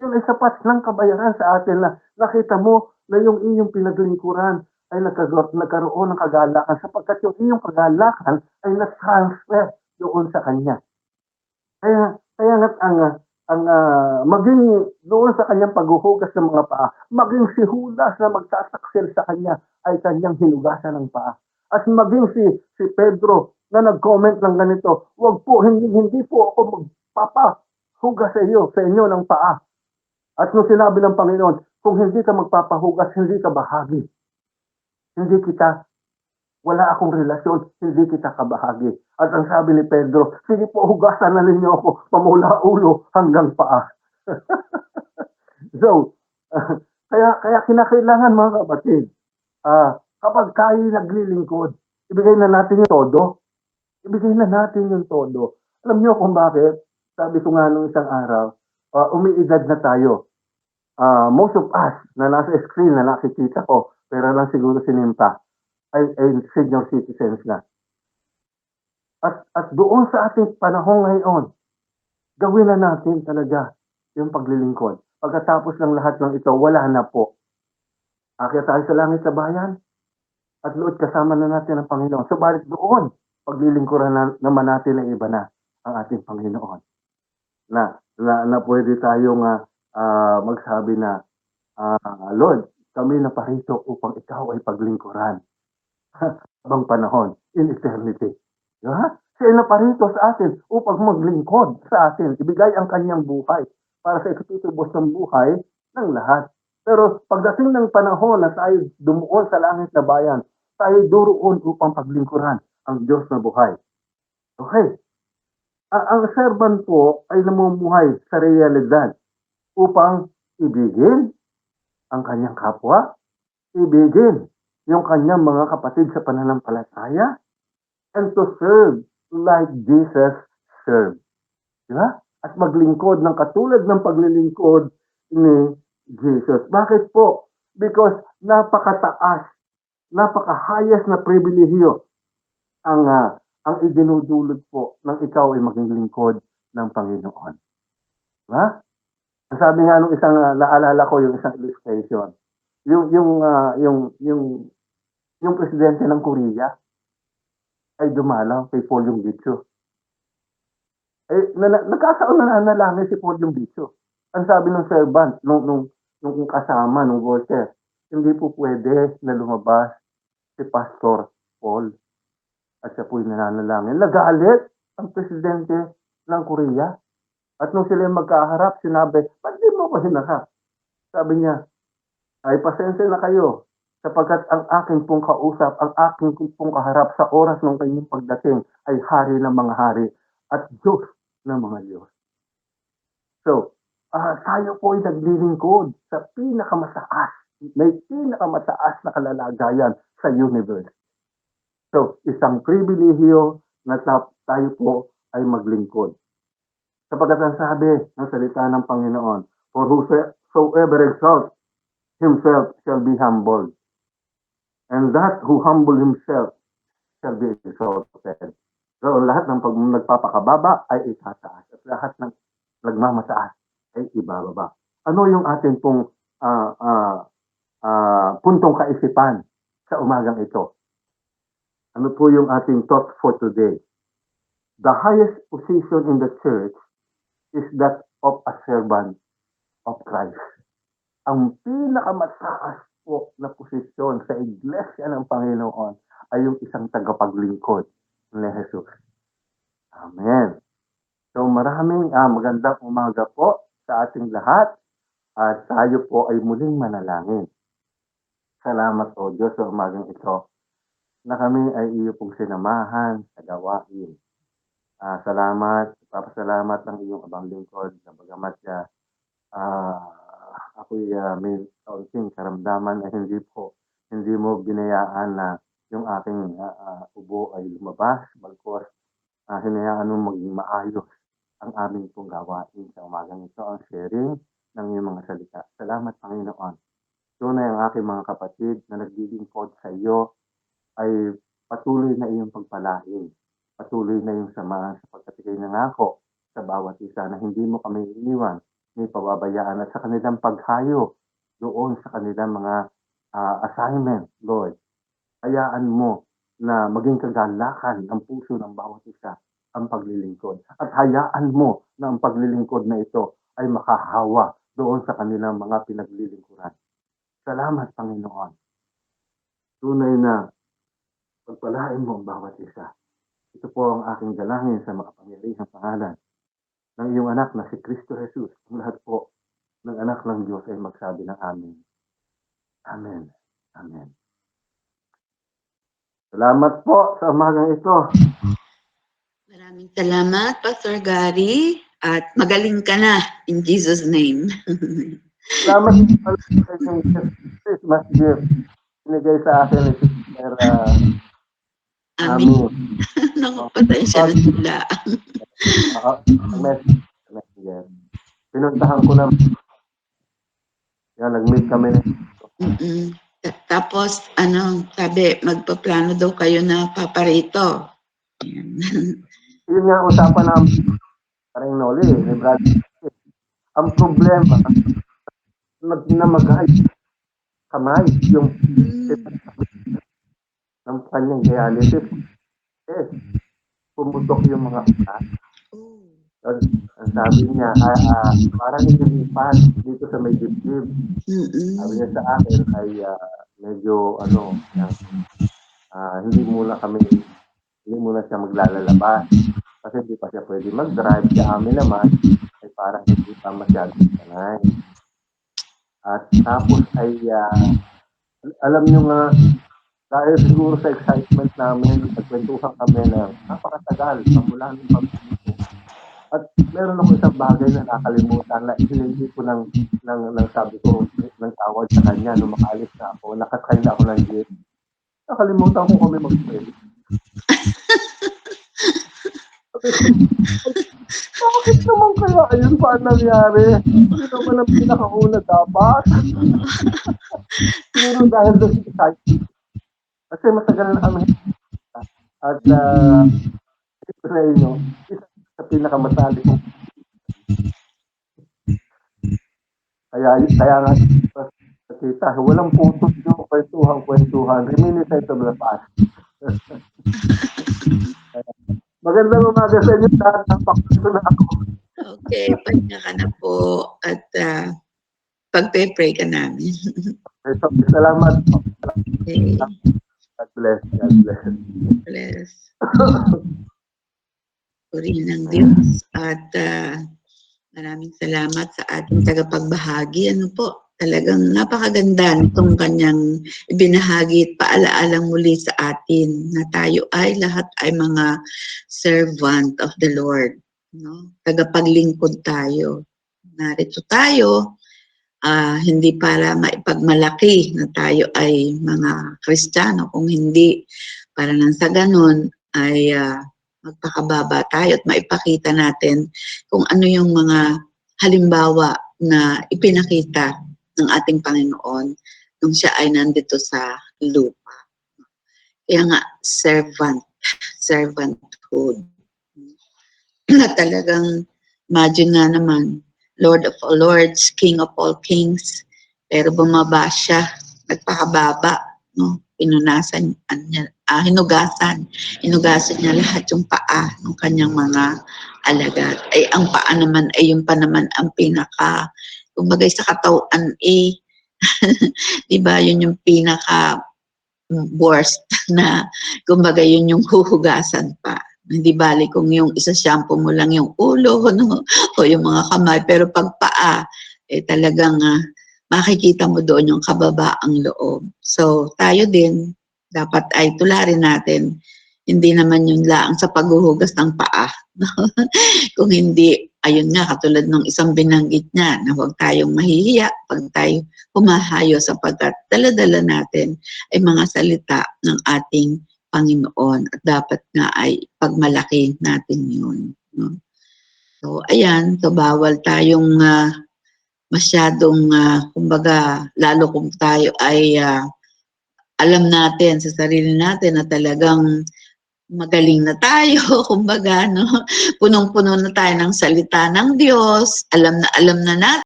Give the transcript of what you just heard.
Yun ay sapat ng kabayaran sa atin na nakita mo na yung iyong pinaglingkuran ay nagkaroon ng kagalakan sapagkat yung iyong kagalakan ay na-transfer doon sa Kanya. Kaya nga't maging doon sa kanyang paghuhugas ng mga paa, maging si Judas na magsasaksil sa kanya ay kanyang hinugasan ng paa. At maging si Pedro na nag-comment ng ganito, wag po, hindi po ako magpapahugas sa inyo ng paa. At nung sinabi ng Panginoon, kung hindi ka magpapahugas, hindi ka bahagi. Hindi kita wala akong relasyon, hindi kita kabahagi. At ang sabi ni Pedro, sige po, hugasan na ninyo ako pamula ulo hanggang paa. So, kaya kinakailangan mga kapatid, kapag tayo naglilingkod, ibigay na natin yung todo. Ibigay na natin yung todo. Alam niyo kung bakit? Sabi ko nga nung isang araw, umiidad na tayo. Most of us na nasa screen na nakikita ko, pero lang siguro sinimpa, ay senior citizens na. At doon sa ating panahon ngayon, gawin na natin talaga yung paglilingkod. Pagkatapos ng lahat ng ito, wala na po. Akyat tayo sa langit sa bayan at lood kasama na natin ang Panginoon. Subalit doon, paglilingkuran naman natin ay iba na ang ating Panginoon. Na pwede tayong magsabi na, Lord, kami na parito upang ikaw ay paglingkuran. Habang panahon, in eternity. Diba? Siya na parito sa atin upang maglingkod sa atin. Ibigay ang kanyang buhay para sa ikatutubos ng buhay ng lahat. Pero pagdating ng panahon na tayo dumuon sa langit na bayan, tayo duroon upang paglingkuran ang Diyos na buhay. Okay. Ang servant po ay namumuhay sa realidad upang ibigin ang kanyang kapwa, ibigin yung kanyang mga kapatid sa pananampalataya, and to serve like Jesus served. Diba? At maglingkod ng katulad ng paglilingkod ni Jesus. Bakit po? Because napakataas, napakahayas na pribilehyo ang idinudulot po ng ikaw ay maging lingkod ng Panginoon. Diba? Sabi nga nung isang naalala ko yung isang illustration. Yung presidente ng Korea ay dumalaw kay Paul Yung Bitso. Nagkataon na nanalangin si Paul Yung Bitso. Ang sabi ng servant, nung kasama, nung worker, hindi po pwede na lumabas si Pastor Paul at siya po'y nananalangin. Nagalit ang presidente ng Korea. At nung sila magkaharap, sinabi, ba't di mo ko hinarap? Sabi niya, ay pasensya na kayo sapagkat ang aking pong kausap, ang aking pong kaharap sa oras ng kanyang pagdating ay hari ng mga hari at Diyos ng mga Diyos. So, tayo po ay naglilingkod sa pinakamataas, may pinakamataas na kalalagayan sa universe. So, isang pribilehyo na tayo po ay maglingkod. Sapagkat ang sabi ng salita ng Panginoon, for whosoever exalts himself shall be humbled. And that who humble himself shall be exalted. So, lahat ng nagpapakababa ay itataas. At lahat ng nagmamataas ay ibababa. Ano yung ating pong puntong kaisipan sa umagang ito? Ano po yung ating thought for today? The highest position in the church is that of a servant of Christ. Ang pinakamataas po na posisyon sa iglesia ng Panginoon ay yung isang tagapaglingkod ni Jesus. Amen. So maraming magandang umaga po sa ating lahat at tayo po ay muling manalangin. Salamat po Diyos sa umagang ito na kami ay iyo pong sinamahan sa gawain. Salamat, papasalamat ng iyong abang lingkod na bagamat ako'y may kaunting karamdaman na hindi mo binayaan na yung aking ubo ay lumabas, balkos, hinayaan mo maging maayos ang aming pong gawain sa umagang ito, ang sharing ng iyong mga salita. Salamat, Panginoon. Tunay ang aking mga kapatid na naglilingkod sa iyo ay patuloy na iyong pagpalain. Patuloy na iyong samahan sapagkat ikay nangako sa bawat isa na hindi mo kami iniwan may pababayaan at sa kanilang paghayo doon sa kanilang mga assignment, Lord. Hayaan mo na maging kagalakan ang puso ng bawat isa ang paglilingkod. At hayaan mo na ang paglilingkod na ito ay makahawa doon sa kanilang mga pinaglilingkuran. Salamat, Panginoon. Tunay na pagpalain mo ang bawat isa. Ito po ang aking dalangin sa makapangyarihang pangalan ng iyong anak na si Kristo Jesus. Ang lahat po ng anak ng Diyos ay magsabi ng amin. Amen. Amen. Salamat po sa umagang ito. Maraming salamat, Pastor Gary. At magaling ka na, in Jesus' name. Salamat po sa inyong Christmas gift. Binigay sa akin ni Sister Amin. Ami. Naku, pasensya na sila. Messenger. Pinuntahan ko na. Yan, nag-meet kami. Tapos, sabi, magpaplano daw kayo na paparito. Yun nga usapan namin parang Noli, ni Brad. Ang problema, namagay kamay yung ng kanyang dialysis. Pumutok yung mga utak. Ang sabi niya, parang inilipan dito sa may dibdib. Sabi niya sa akin ay medyo hindi muna siya maglalabas kasi hindi pa siya pwede mag-drive. Si amin naman ay parang hindi pa masyadong sanay. At tapos ay alam nyo nga, dahil siguro sa excitement namin, nagkwentuhan kami ng napakatagal, mula ng pag-ibig. At meron ako isang bagay na nakalimutan na hiningi ko ng sabi ko, ng tawad sa kanya nung makaalis na ako, nakasakay na ako ng jeep. Nakalimutan ko kami mag-pray. Bakit naman kaya ayun pa nangyari? Hindi naman ang pinakauna dapat. Siguro dahil doon sa excitement. Kasi matagal na kami. At ito sa inyo, isa sa pinakamatali kong kaya nga kita, walang putos yung kwentuhan. Reminiscence of the past. Magandang umaga sa inyo lahat. Napakito na ako. Okay, pahinga ka na po at pagpe-pray ka namin. Salamat po. Okay. God bless. God bless. Bless. Purihin ng Diyos at maraming salamat sa ating tagapagbahagi. Ano po, talagang napakaganda nitong kanyang ibinahagi at paalaalang muli sa atin na tayo ay lahat ay mga servant of the Lord. No? Tagapaglingkod tayo. Narito tayo, hindi para maipagmalaki na tayo ay mga Kristiyano, kung hindi para nang sa ganun ay magpakababa tayo at maipakita natin kung ano yung mga halimbawa na ipinakita ng ating Panginoon nung siya ay nandito sa lupa. Kaya nga, servanthood. Na talagang, imagine nga naman, Lord of all lords, King of all kings, pero bumaba siya, nagpakababa, no? Pinunasan niya, hinugasan niya lahat yung paa ng kanyang mga alagad. Ay ang paa naman ay yung pa naman ang pinaka, kumbaga sa katawan di ba yun yung pinaka worst na kumbaga yun yung huhugasan pa. Hindi bali kung yung isa-shampoo mo lang yung ulo no? O yung mga kamay, pero pag paa, talagang makikita mo doon yung kababaang loob. So tayo din, dapat ay tularin natin, hindi naman yun lang sa paghuhugas ng paa. Kung hindi, ayun nga, katulad ng isang binanggit niya, na huwag tayong mahihiya pag tayo humahayo sapagkat dala-dala natin ay mga salita ng ating Panginoon at dapat nga ay pagmalaki natin yun. No? So, ayan, so bawal tayong masyadong, kumbaga, lalo kung tayo ay alam natin sa sarili natin na talagang magaling na tayo, kumbaga, no? Punong-puno na tayo ng salita ng Diyos, alam na natin